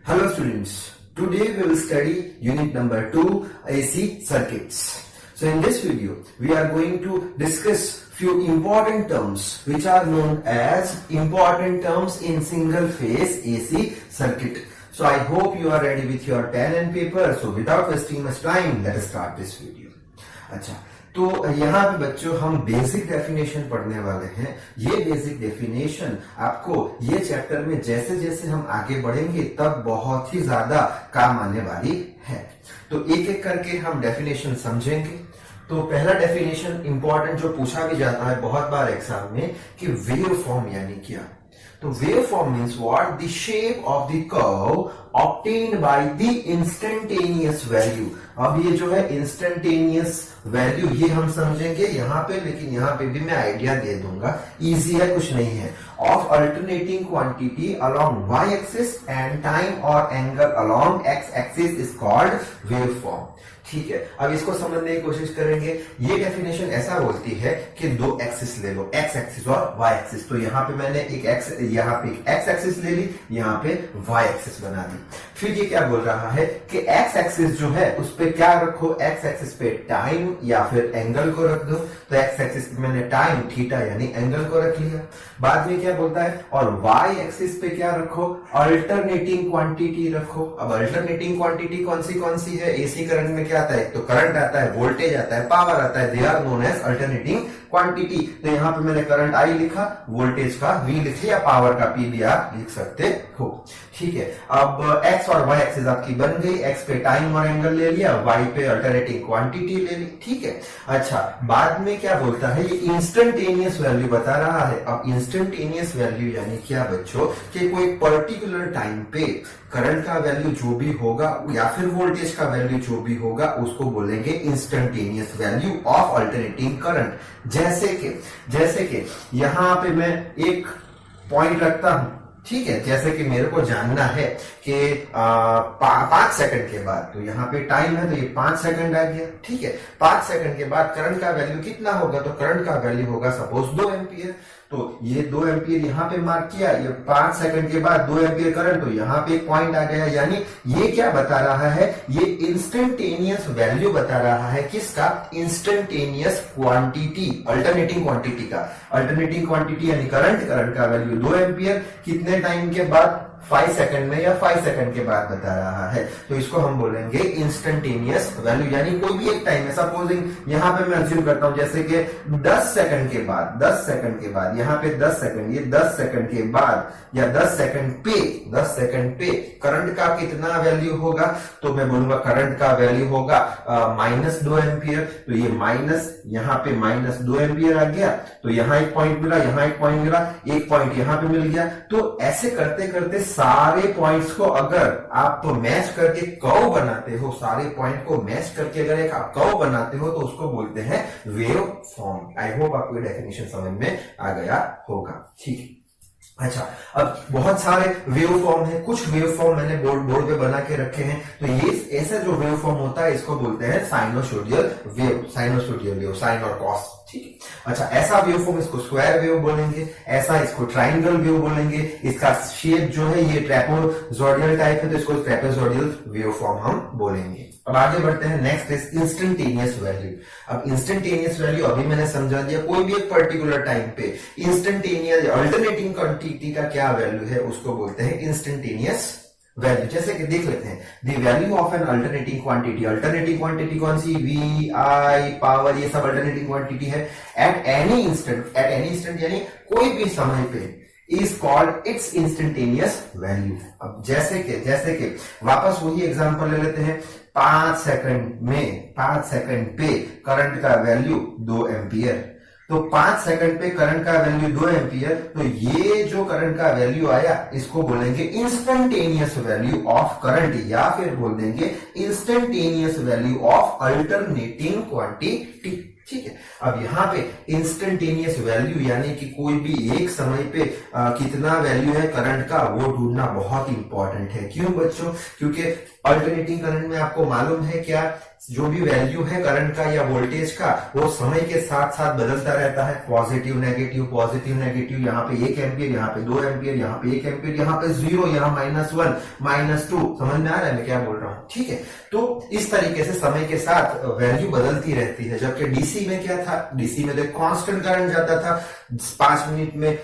Hello students, today we will study unit number 2 AC circuits. So in this video we are going to discuss few important terms which are known as important terms in single phase AC circuit. So I hope you are ready with your pen and paper. So without wasting much time, let us start this video. अच्छा, तो यहाँ पे बच्चों हम basic definition पढ़ने वाले हैं। ये बेसिक डेफिनेशन आपको ये चैप्टर में जैसे जैसे हम आगे बढ़ेंगे तब बहुत ही ज्यादा काम आने वाली है। तो एक एक करके हम डेफिनेशन समझेंगे। तो पहला डेफिनेशन इंपॉर्टेंट जो पूछा भी जाता है बहुत बार एग्जाम में कि वेव फॉर्म यानी क्या। तो wave form means what, the shape of the curve obtained by the instantaneous value. अब ये जो है इंस्टेंटेनियस वैल्यू ये हम समझेंगे यहाँ पे, लेकिन यहाँ पे भी मैं आइडिया दे दूंगा, इजी है, कुछ नहीं है। Of alternating quantity along Y axis and time और angle along X axis is called wave form. ठीक है, अब इसको समझने की कोशिश करेंगे। ये डेफिनेशन ऐसा बोलती है कि दो एक्सिस ले लो, एक्स एक्सिस और वाई एक्सिस। तो यहाँ पे मैंने एक एक्स, यहाँ पे एक एक्स एक्सिस ले ली, यहाँ पे वाई एक्सिस बना दी। फिर ये क्या बोल रहा है कि एक्स एक्सिस जो है उस पे क्या रखो, एक्स एक्सिस पे टाइम या फिर एंगल को रख दो। तो एक्स एक्सिस पे मैंने टाइम थीटा यानी एंगल को रख लिया। बाद में क्या बोलता है, और वाई एक्सिस पे क्या रखो, अल्टरनेटिंग क्वांटिटी रखो। अब अल्टरनेटिंग क्वांटिटी कौन सी है, एसी करंट में क्या आता है, तो करंट आता है, वोल्टेज आता है, पावर आता है, they are known as alternating quantity. तो यहाँ पे मैंने करंट आई लिखा, वोल्टेज का वी लिख लिया, पावर का पी भी आप लिख सकते हो। ठीक है, अब एक्स और वाई एक्सिस आपकी बन गई। एक्स पे टाइम और एंगल ले लिया, वाई पे अल्टरनेटिंग क्वांटिटी ले ली। ठीक है, अच्छा बाद में क्या बोलता है, ये इंस्टेंटेनियस वैल्यू बता रहा है। अब इंस्टेंटेनियस वैल्यू यानी क्या बच्चों, कि कोई पर्टिकुलर टाइम पे करंट का वैल्यू जो भी होगा या फिर वोल्टेज का वैल्यू जो भी होगा उसको बोलेंगे instantaneous value of alternating current. जैसे कि यहाँ पे मैं एक पॉइंट रखता हूं, ठीक है, जैसे कि मेरे को जानना है कि 5 सेकंड के बाद, तो यहाँ पे टाइम है तो ये 5 सेकंड आ गया। ठीक है, 5 सेकंड के बाद करंट का वैल्यू कितना होगा, तो करंट का वैल्यू होगा सपोज 2 एम्पियर। तो ये 2 एम्पियर यहाँ पे मार्क किया, ये 5 सेकंड के बाद 2 एम्पियर करंट, तो यहाँ पे एक पॉइंट आ गया। यानी ये क्या बता रहा है, ये इंस्टेंटेनियस वैल्यू बता रहा है, किसका, इंस्टेंटेनियस क्वांटिटी, अल्टरनेटिंग क्वांटिटी का। अल्टरनेटिंग क्वांटिटी यानी करंट का वैल्यू 2 एम्पियर कितने टाइम के बाद, 5 सेकंड में या 5 सेकंड के बाद बता रहा है। तो इसको हम बोलेंगे इंस्टेंटेनियस वैल्यू, यानी कोई भी एक टाइम है। सपोजिंग यहाँ पे मैं अज्यूम करता हूं जैसे कि 10 सेकंड के बाद, 10 सेकंड के बाद, यहाँ पे 10 सेकंड, ये 10 सेकंड के बाद या 10 सेकंड पे करंट का कितना वैल्यू होगा, तो मैं बोलूंगा करंट का वैल्यू होगा -2 एम्पियर। तो ये माइनस, यहाँ पे -2 एम्पियर आ गया। तो यहाँ एक पॉइंट मिला, यहाँ एक पॉइंट मिला, एक पॉइंट यहाँ पे मिल गया। तो ऐसे करते करते सारे पॉइंट्स को अगर आप मैच करके कर्व बनाते हो, सारे पॉइंट को मैच करके अगर एक आप कर्व बनाते हो, तो उसको बोलते हैं वेव फॉर्म। आई होप आपको डेफिनेशन समझ में आ गया होगा। ठीक है, अच्छा अब बहुत सारे वेव फॉर्म है, कुछ वेव फॉर्म मैंने बोर्ड पे बना के रखे हैं। तो ये ऐसा जो वेव फॉर्म होता है इसको बोलते हैं साइनोसोडियल वेव, साइन और कॉस। ठीक है, अच्छा ऐसा वेव फॉर्म इसको स्क्वायर वेव बोलेंगे, ऐसा इसको ट्राइंगल वेव बोलेंगे। इसका शेप जो है ये ट्रेपेजोइडल टाइप है, तो इसको ट्रेपेजोइडल वेव फॉर्म हम बोलेंगे। अब आगे बढ़ते हैं, नेक्स्ट इज इंस्टेंटेनियस वैल्यू। अब इंस्टेंटेनियस वैल्यू अभी मैंने समझा दिया, कोई भी एक पर्टिकुलर टाइम पे इंस्टेंटेनियस अल्टरनेटिंग क्वांटिटी का क्या वैल्यू है उसको बोलते हैं इंस्टेंटेनियस वैल्यू। जैसे कि देख लेते हैं, the value of N alternating quantity. Alternating quantity कौन सी, वी, आई, पावर, ये सब अल्टरनेटिंग क्वांटिटी है। एट एनी इंस्टेंट यानी कोई भी समय पे, is called its instantaneous value. अब जैसे कि वापस वही एग्जांपल ले लेते हैं, 5 सेकंड पे करंट का वैल्यू 2 एम्पियर। तो 5 सेकंड पे करंट का वैल्यू 2 एम्पियर, तो ये जो करंट का वैल्यू आया इसको बोलेंगे इंस्टेंटेनियस वैल्यू ऑफ करंट, या फिर बोल देंगे instantaneous value of alternating quantity. ठीक है, अब यहाँ पे इंस्टेंटेनियस वैल्यू यानी कि कोई भी एक समय पे कितना वैल्यू है करंट का, वो ढूंढना बहुत इंपॉर्टेंट है। क्यों बच्चों, क्योंकि अल्टरनेटिंग करंट में आपको मालूम है क्या, जो भी वैल्यू है करंट का या वोल्टेज का वो समय के साथ साथ बदलता रहता है, पॉजिटिव नेगेटिव, यहाँ पे 1 एम्पियर, यहाँ पे 2 एम्पियर, यहाँ पे 1 एम्पियर, यहाँ पे 0, यहाँ -1, -2। समझ में आ रहा है मैं क्या बोल रहा हूँ? ठीक है, तो इस तरीके से समय के साथ वैल्यू बदलती रहती है। जबकि डीसी में क्या था, डीसी में तो कांस्टेंट करंट जाता था, 5 मिनट में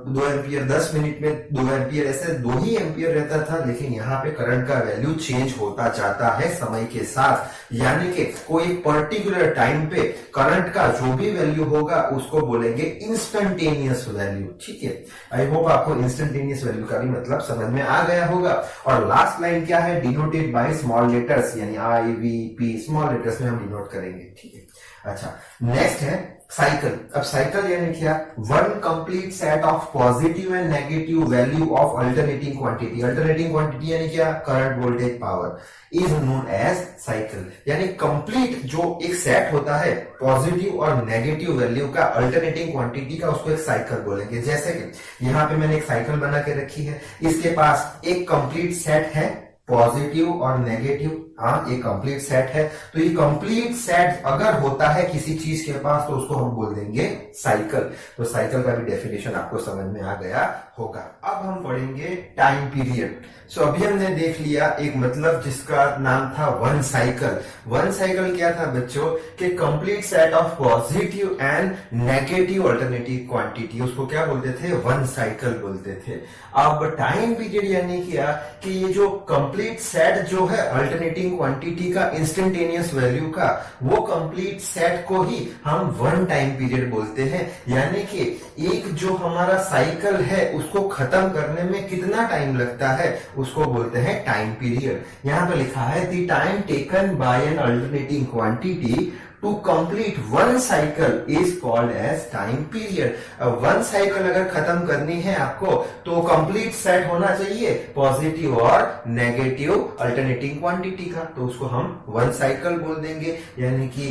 2 एम्पियर, 10 मिनट में 2 एम्पियर, ऐसे 2 ही एम्पियर रहता था। लेकिन यहाँ पे करंट का वैल्यू चेंज होता जाता है समय के साथ, यानी कि कोई पर्टिकुलर टाइम पे करंट का जो भी वैल्यू होगा उसको बोलेंगे इंस्टेंटेनियस वैल्यू। ठीक है, आई होप आपको इंस्टेंटेनियस वैल्यू का भी मतलब समझ में आ गया होगा। और लास्ट लाइन क्या है, डिनोटेड बाय स्मॉल लेटर्स, यानी आई वी पी स्मॉल लेटर्स में हम डिनोट करेंगे। ठीक है, अच्छा नेक्स्ट है साइकिल। अब साइकिल यानी क्या, one complete set of positive and negative value of alternating quantity. Alternating quantity यानी क्या, current voltage power, is known as cycle. यानी कंप्लीट जो एक सेट होता है पॉजिटिव और नेगेटिव वैल्यू का अल्टरनेटिंग क्वांटिटी का, उसको एक साइकिल बोलेंगे। जैसे कि यहाँ पे मैंने एक साइकिल बना के रखी है, इसके पास एक कंप्लीट सेट है पॉजिटिव और नेगेटिव। हाँ, ये कंप्लीट सेट है। तो ये कंप्लीट सेट अगर होता है किसी चीज के पास तो उसको हम बोल देंगे साइकिल। तो साइकिल का भी डेफिनेशन आपको समझ में आ गया होगा। अब हम पढ़ेंगे टाइम पीरियड। सो अभी हमने देख लिया एक मतलब जिसका नाम था वन साइकिल। वन साइकिल क्या था बच्चों, कि complete set of positive and negative alternative quantity, उसको क्या बोलते थे, वन साइकिल बोलते थे। अब टाइम पीरियड यानी क्या, कि ये जो कंप्लीट सेट जो है अल्टरनेटिव क्वांटिटी का इंस्टेंटेनियस वैल्यू का, वो कंप्लीट सेट को ही हम वन टाइम पीरियड बोलते हैं। यानी कि एक जो हमारा साइकिल है उसको खत्म करने में कितना टाइम लगता है उसको बोलते हैं टाइम पीरियड। यहां पे लिखा है the time taken by an alternating quantity to complete one cycle is called as time period. One cycle अगर खत्म करनी है आपको तो कंप्लीट सेट होना चाहिए पॉजिटिव और नेगेटिव अल्टरनेटिंग क्वांटिटी का, तो उसको हम वन साइकिल बोल देंगे। यानी कि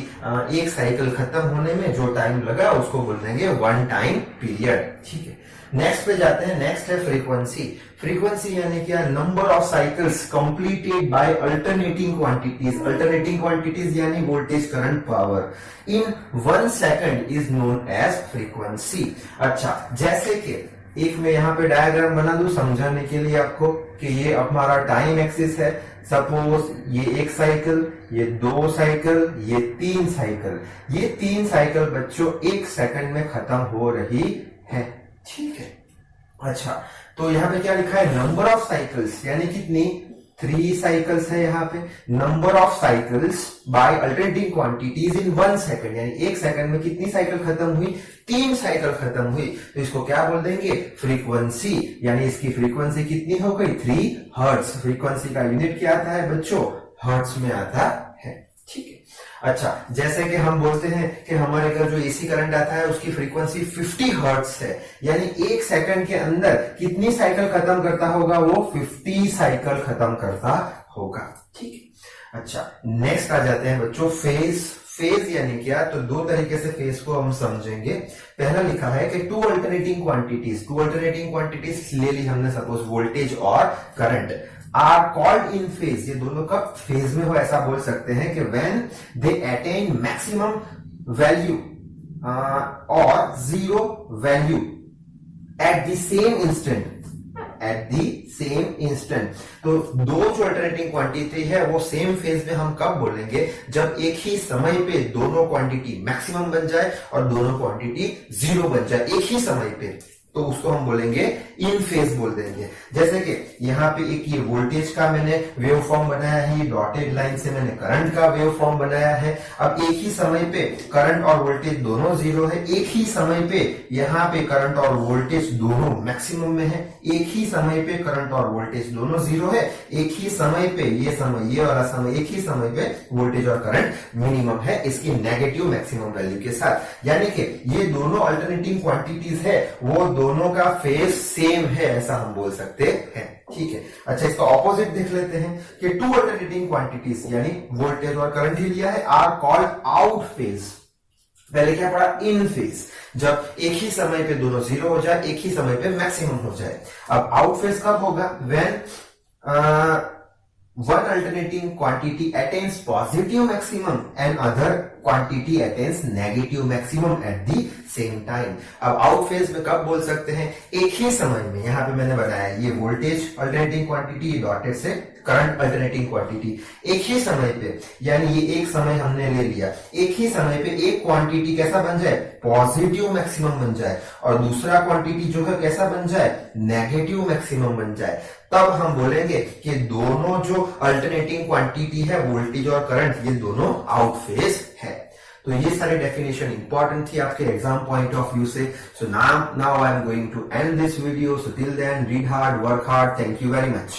एक साइकिल खत्म होने में जो टाइम लगा उसको बोल देंगे वन टाइम पीरियड। ठीक है, नेक्स्ट पे जाते हैं। नेक्स्ट है फ्रीक्वेंसी। फ्रीक्वेंसी यानी क्या, number of cycles completed by alternating quantities. Alternating quantities यानी voltage, current, power in 1 second is known as frequency. अच्छा, जैसे कि एक मैं यहाँ पे डायग्राम बना दूं समझाने के लिए आपको, कि ये हमारा टाइम एक्सिस है। सपोज ये एक साइकिल, ये 2 साइकिल, ये 3 साइकिल। ये 3 साइकिल बच्चों 1 सेकंड में खत्म हो रही है। ठीक है, अच्छा तो यहाँ पे क्या लिखा है, नंबर ऑफ साइकिल्स, यानी कितनी, 3 साइकिल्स है यहाँ पे। Number of cycles bye alternating quantities in 1 second, यानी 1 सेकंड में कितनी साइकिल खत्म हुई, 3 साइकिल खत्म हुई। तो इसको क्या बोल देंगे, फ्रीक्वेंसी। यानी इसकी फ्रीक्वेंसी कितनी हो गई, 3 हर्ट्ज। फ्रीक्वेंसी का यूनिट क्या आता है बच्चों, हर्ट्ज में आता है। ठीक है, अच्छा जैसे कि हम बोलते हैं कि हमारे घर जो एसी करंट आता है उसकी फ्रीक्वेंसी 50 हर्ट्ज है, यानी 1 सेकंड के अंदर कितनी साइकिल खत्म करता होगा, वो 50 साइकिल खत्म करता होगा। ठीक है, अच्छा नेक्स्ट आ जाते हैं बच्चों फेज। फेज यानी क्या, तो 2 तरीके से फेज को हम समझेंगे। पहला लिखा है कि टू अल्टरनेटिंग क्वांटिटीज ले ली हमने, सपोज वोल्टेज और current, are called in phase. ये दोनों कब फेज में हो ऐसा बोल सकते हैं कि when they attain maximum value और zero value at the same instant. तो 2 जो अल्टरनेटिंग क्वांटिटी है वो सेम फेज में हम कब बोलेंगे, जब एक ही समय पे दोनों क्वांटिटी मैक्सिमम बन जाए और दोनों क्वांटिटी 0 बन जाए एक ही समय पे, तो उसको हम बोलेंगे इन फेज बोल देंगे। जैसे कि यहाँ पे एक ये वोल्टेज का मैंने वेव फॉर्म बनाया है, ये डॉटेड लाइन से मैंने करंट का वेव फॉर्म बनाया है। अब एक ही समय पे करंट और वोल्टेज दोनों 0 है, एक ही समय पे यहाँ पे करंट और वोल्टेज दोनों मैक्सिमम में है, एक ही समय पे करंट और वोल्टेज दोनों 0 है, एक ही समय पे ये वाला समय एक ही समय पे वोल्टेज और करंट मिनिमम है इसकी नेगेटिव मैक्सिमम वैल्यू के साथ। यानी कि ये दोनों अल्टरनेटिंग क्वांटिटीज है, वो दोनों का फेज सेम है ऐसा हम बोल सकते हैं। ठीक है, अच्छा इसका ऑपोजिट देख लेते हैं कि टू अल्टरनेटिंग क्वांटिटीज यानी वोल्टेज और करंट ही लिया है, आर कॉल्ड आउट फेज। पहले क्या पढ़ा, इन फेज, जब एक ही समय पे दोनों 0 हो जाए, एक ही समय पे मैक्सिमम हो जाए। अब आउट फेज कब होगा, when one alternating quantity attains positive maximum and other quantity attains negative maximum at the same time। अब आउट फेज में कब बोल सकते हैं? एक ही समय में। यहाँ पे मैंने बताया ये वोल्टेज अल्टरनेटिंग क्वांटिटी, ये डॉटेड से करंट अल्टरनेटिंग क्वांटिटी, एक ही समय पे, यानी ये एक समय हमने ले लिया, एक ही समय पे एक क्वांटिटी कैसा बन जाए? पॉजिटिव मैक्सिमम बन जाए, और दूसरा क्वांटिटी जो है कैसा बन जाए? नेगेटिव मैक्सिमम बन जाए। तब हम बोलेंगे कि दोनों जो अल्टरनेटिंग क्वांटिटी है, वोल्टेज और करंट, ये दोनों आउट फेज है। तो ये सारी डेफिनेशन इंपॉर्टेंट थी आपके एग्जाम पॉइंट ऑफ व्यू से। So now I am going to end this video. So till then read hard, work hard. Thank you very much.